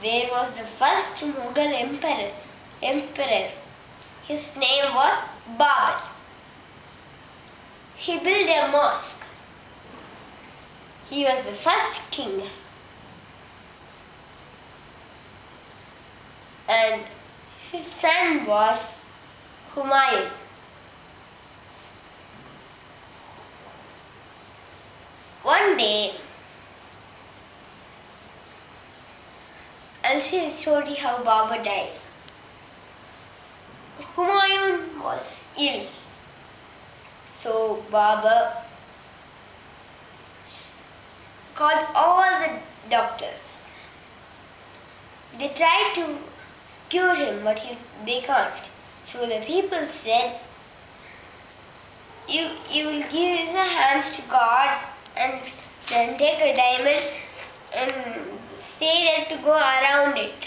there was the first Mughal emperor. His name was Babur. He built a mosque. He was the first king. And his son was Humayun. One day, I'll tell the story how Babur died. Humayun was ill. So Babur called all the doctors. They tried to cure him, but they can't. So the people said, you will give your hands to God and then take a diamond and say that to go around it.